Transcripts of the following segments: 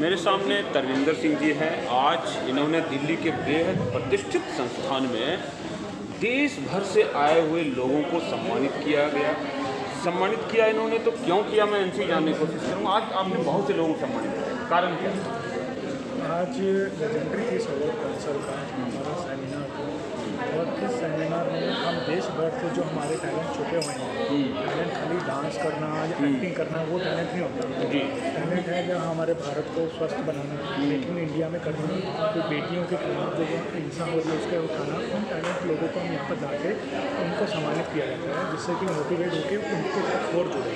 मेरे सामने तरविंदर सिंह जी हैं। आज इन्होंने दिल्ली के बेहद प्रतिष्ठित संस्थान में देश भर से आए हुए लोगों को सम्मानित किया गया। सम्मानित किया इन्होंने तो क्यों किया, मैं इनसे जानने की कोशिश करूँगा। आज आपने बहुत से लोगों को सम्मानित किया, कारण क्या? आज लेजेंडरी पीस अवार्ड काउंसिल का हमारा सेमिनार था और इस सेमिनार में हम देश भर से जो हमारे टैलेंट छुपे हुए हैं, टैलेंट खाली डांस करना या एक्टिंग करना वो टैलेंट नहीं होता। टैलेंट है जो हमारे भारत को स्वस्थ बनाना, मेक इन इंडिया में करना, तो बेटियों के खिलाफ जो हिंसा हो रही है उसके उठाना, उन टैलेंट लोगों को हम यहाँ पर जाके उनको सम्मानित किया जाता है, जिससे कि मोटिवेट होकर उनके साथ और जुड़े।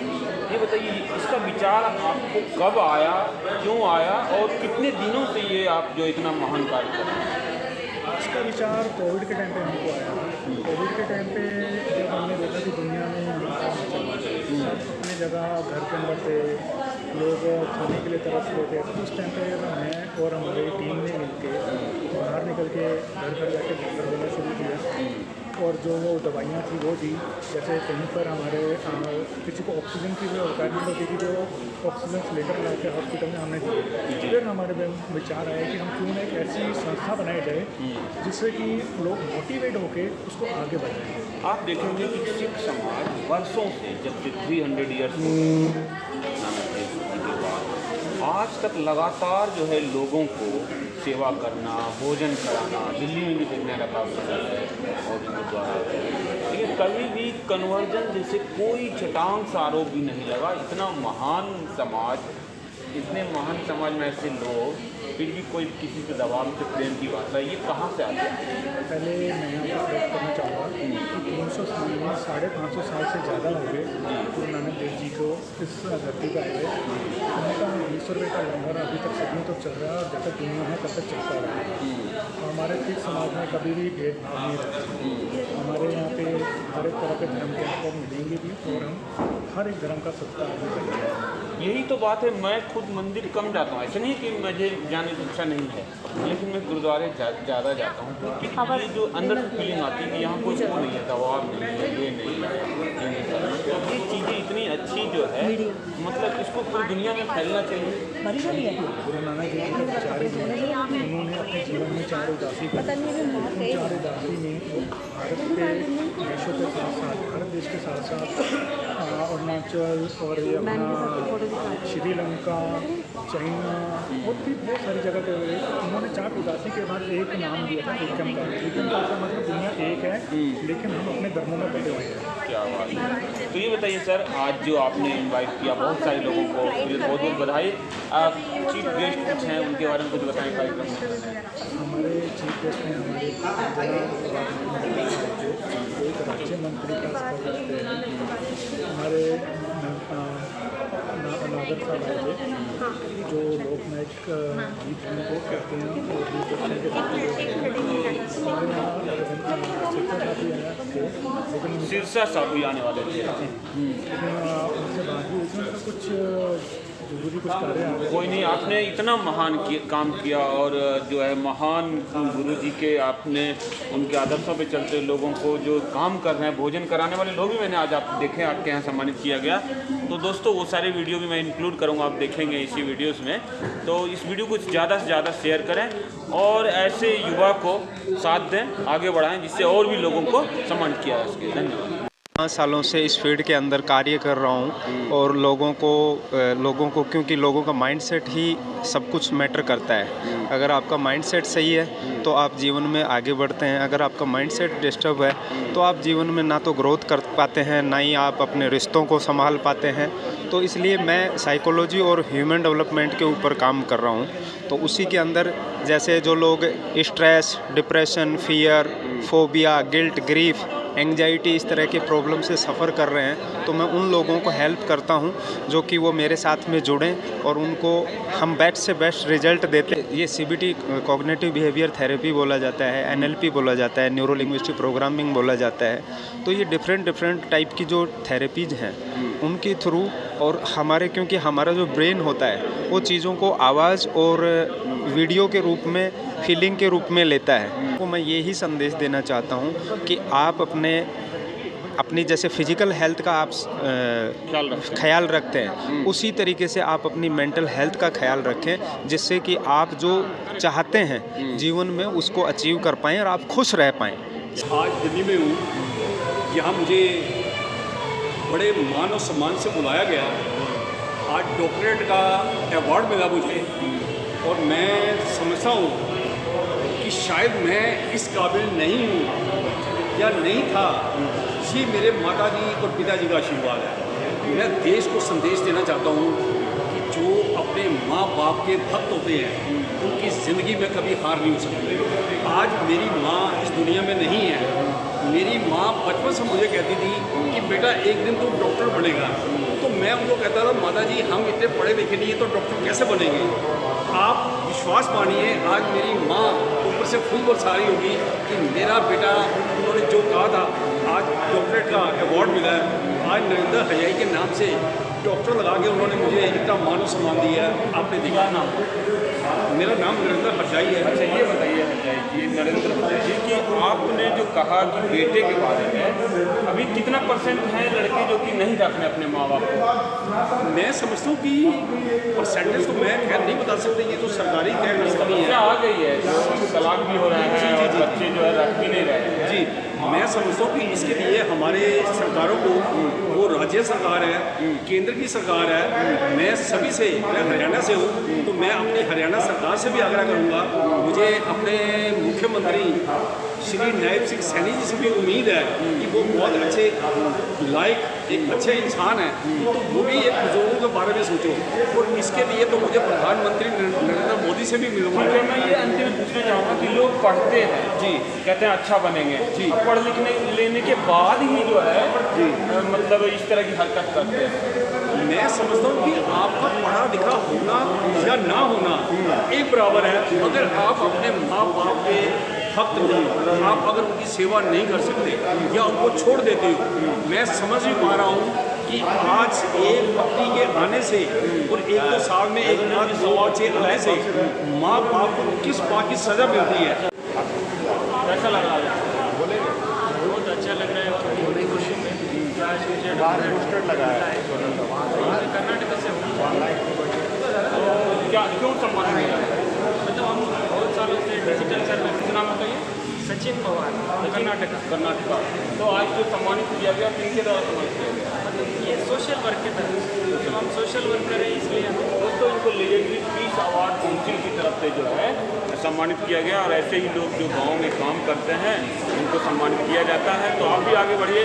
ये बताइए, इसका विचार आपको कब आया, क्यों आया और कितने दिनों से ये आप जो इतना महान कार्य कर रहे हैं? इसका विचार कोविड के टाइम पे हमको आया। कोविड के टाइम पे जब हमने देखा कि दुनिया में अपनी जगह घर के अंदर थे, लोग खाने के लिए तरस रहे थे, तो उस टाइम पे मैं और हमारी टीम ने मिलकर बाहर निकल के घर घर जाके लंगर देना शुरू किया और जो वो दवाइयाँ थी वो दी। जैसे कहीं पर हमारे किसी को ऑक्सीजन की भी रिक्वायरमेंट होती थी, जो ऑक्सीजन सिलेंडर ला के हॉस्पिटल में हमने दिए। फिर हमारे विचार आया कि हम क्यों ना एक ऐसी संस्था बनाई जाए जिससे कि लोग मोटिवेट होकर उसको आगे बढ़ाएं। आप देखेंगे कि सिख समाज वर्षों से, जब से 300 ईयर्स आज तक लगातार जो है लोगों को सेवा करना, भोजन कराना, दिल्ली में भी देखने लगा है और गुरुद्वारा, लेकिन कभी भी कन्वर्जन जैसे कोई छटांग सा आरोप भी नहीं लगा। इतना महान समाज, इतने महान समाज में ऐसे लोग, फिर भी कोई किसी से दबाव से प्रेम की बात है, ये कहाँ से आता है? पहले मैं यहाँ पर बात करना चाहूँगा कि 300 साल में 550 साल से ज़्यादा हो गए गुरु नानक देव जी को इस धरती पर आए हुए। उनका 20 रुपये का लंगर अभी तक सदियों तक चल रहा है और जब तक दुनिया है तब तक चलता रहा है। हमारे सिख समाज में कभी भी भेदभाव नहीं रहता। हमारे यहाँ पे हर एक तरह के धर्म के आपको मिलेंगे भी और हम हर एक धर्म का सत्कार भी करते हैं। यही तो बात है। मैं खुद मंदिर कम जाता हूँ, ऐसा नहीं कि मुझे जाने की इच्छा नहीं है, लेकिन मैं गुरुद्वारे ज़्यादा जाता हूँ क्योंकि ये जो अंदर से फीलिंग आती है कि यहाँ कोई वो नहीं है, दबाव नहीं है, ये नहीं है, तो ये चीज़ें इतनी अच्छी जो है, मतलब इसको पूरी दुनिया में फैलना चाहिए। गुरु नानक देव जी के विचार हैं, उन्होंने अपने जीवन में 4 उदासी की। 4 उदासी में भारत के देशों के साथ साथ, भारत देश के साथ साथ अरुणाचल और ये अपना श्रीलंका, चाइना और भी बहुत सारी जगह पे उन्होंने 4 उदासी के बाद एक नाम दिया था, एकम का। एकम का मतलब दुनिया एक है, लेकिन हम अपने धर्मों में बटे हुए हैं। क्या बात है। तो ये बताइए सर, आज जो आपने इनवाइट किया बहुत सारे लोगों को, बहुत बहुत बधाई। चीफ गेस्ट कुछ हैं, उनके बारे में कुछ बताएं कार्यक्रम में। हमारे चीफ गेस्ट हैं हमारे एक राज्य मंत्री का सफर करते हैं, हमारे नागर साहब आए थे, जो लोकनायक गीत को कहते हैं और दूरदर्शन के हमारे यहाँ सिरसा साहब भी आने वाले थे। उनसे बात भी हुई थी, कुछ जरूरी कुछ कार्य। कोई नहीं, आपने इतना महान काम किया और जो है महान गुरु जी के आपने उनके आदर्शों पे चलते लोगों को जो काम कर रहे हैं, भोजन कराने वाले लोग भी मैंने आज आप देखे, आपके यहाँ सम्मानित किया गया। तो दोस्तों वो सारे वीडियो भी मैं इंक्लूड करूँगा, आप देखेंगे इसी वीडियोस में। तो इस वीडियो को ज़्यादा से ज़्यादा शेयर करें और ऐसे युवा को साथ दें, आगे बढ़ाएं, जिससे और भी लोगों को सम्मानित किया जा सके। धन्यवाद। 5 सालों से इस फील्ड के अंदर कार्य कर रहा हूँ और लोगों को क्योंकि लोगों का माइंडसेट ही सब कुछ मैटर करता है। अगर आपका माइंडसेट सही है तो आप जीवन में आगे बढ़ते हैं, अगर आपका माइंडसेट डिस्टर्ब है तो आप जीवन में ना तो ग्रोथ कर पाते हैं, ना ही आप अपने रिश्तों को संभाल पाते हैं। तो इसलिए मैं साइकोलॉजी और ह्यूमन डेवलपमेंट के ऊपर काम कर रहा हूँ। तो उसी के अंदर जैसे जो लोग stress, depression, fear, phobia, guilt, grief, anxiety इस तरह के प्रॉब्लम से सफ़र कर रहे हैं, तो मैं उन लोगों को हेल्प करता हूं जो कि वो मेरे साथ में जुड़ें और उनको हम बेस्ट से बेस्ट रिजल्ट देते हैं। ये CBT कॉग्निटिव बिहेवियर थेरेपी बोला जाता है, NLP बोला जाता है, न्यूरो लिंग्विस्टिक प्रोग्रामिंग बोला जाता है। तो ये डिफरेंट टाइप की जो थेरेपीज़ हैं उनके थ्रू, और हमारे क्योंकि हमारा जो ब्रेन होता है वो चीज़ों को आवाज़ और वीडियो के रूप में, फीलिंग के रूप में लेता है। तो मैं यही संदेश देना चाहता हूँ कि आप अपने अपनी जैसे फिजिकल हेल्थ का आप ख्याल रखते हैं, उसी तरीके से आप अपनी मेंटल हेल्थ का ख्याल रखें, जिससे कि आप जो चाहते हैं जीवन में उसको अचीव कर पाएँ और आप खुश रह पाएँ। आज दिल्ली में हूँ, यहाँ मुझे बड़े मान और सम्मान से बुलाया गया। आज डॉक्टरेट का अवार्ड मिला मुझे और मैं समझता हूँ कि शायद मैं इस काबिल नहीं हूँ या नहीं था। ये मेरे माताजी और पिताजी का आशीर्वाद है। मैं देश को संदेश देना चाहता हूँ कि जो अपने माँ बाप के भक्त होते हैं उनकी ज़िंदगी में कभी हार नहीं हो सकती। आज मेरी माँ इस दुनिया में नहीं है। मेरी माँ बचपन से मुझे कहती थी कि बेटा एक दिन तू डॉक्टर बनेगा। तो मैं उनको कहता था, माता जी हम इतने पढ़े लिखे नहीं हैं तो डॉक्टर कैसे बनेंगे। आप विश्वास मानिए, आज मेरी माँ ऊपर से फूल बरसा रही होगी कि मेरा बेटा, उन्होंने जो कहा था, आज डॉक्टरेट का अवार्ड मिला है। आज नरेंद्र हजाई के नाम से डॉक्टर लगा के उन्होंने मुझे इतना मान और सम्मान दिया है। आपने देखा ना, मेरा नाम नरेंद्र हजाई है। अच्छा ये बताइए हजाई जी, नरेंद्र हजाई जी, कि आपने जो कहा कि बेटे के बारे में, अभी कितना परसेंट है लड़के जो कि नहीं रखने अपने माँ बाप को? मैं समझता हूँ कि परसेंटेज तो मैं खैर नहीं बता सकते, ये तो सरकारी तय कर सकती है। आ गई है, तलाक भी हो रहा है और बच्चे जो है रख भी नहीं रहे हैं। जी, मैं समझता हूँ कि इसके लिए हमारे सरकारों को, वो राज्य सरकार है, केंद्र की सरकार है, मैं सभी से, मैं हरियाणा से हूँ तो मैं अपनी हरियाणा सरकार से भी आग्रह करूँगा। मुझे अपने मुख्यमंत्री श्री नायब सिंह सैनी जी से भी उम्मीद है कि वो बहुत अच्छे लायक, एक अच्छे इंसान हैं, तो वो भी एक बुजुर्गों के बारे में सोचो। और इसके लिए तो मुझे प्रधानमंत्री नरेंद्र मोदी से भी मिलूंगा। मैं ये अंतिम पूछना चाहूँगा कि लोग पढ़ते हैं जी, कहते हैं अच्छा बनेंगे जी, पढ़ लिखने लेने के बाद ही जो है जी मतलब इस तरह की हरकत करते हैं। मैं समझता हूँ कि आपका पढ़ा लिखा होना या ना होना एक बराबर है। अगर आप अपने माँ बाप के भक्त हो, आप अगर उनकी सेवा नहीं कर सकते या उनको छोड़ देते हो, मैं समझ नहीं पा रहा हूँ कि आज एक पत्नी के आने से और 1-2 साल में एक आध 2 बच्चे आने से माँ बाप को किस बात की सज़ा मिलती है। कैसा लग रहा है? बहुत अच्छा लग रहा है और बड़ी खुशी में पोस्टर लगाया है। कर्नाटक से क्या क्यों सम्मान मिला? मतलब हम बहुत सालों से डिजिटल सर्विस, नाम बताइए, सचिन पवार, कर्नाटका। तो आज जो सम्मानित किया गया, किनके द्वारा सम्मानित किया गया? मतलब ये सोशल वर्क के तरफ, तो हम सोशल वर्कर हैं इसलिए दोस्तों इनको लेजेंडरी पीस अवार्ड काउंसिल की तरफ से जो है सम्मानित किया गया। और ऐसे ही लोग जो गाँव में काम करते हैं उनको सम्मानित किया जाता है। तो आप भी आगे बढ़िए।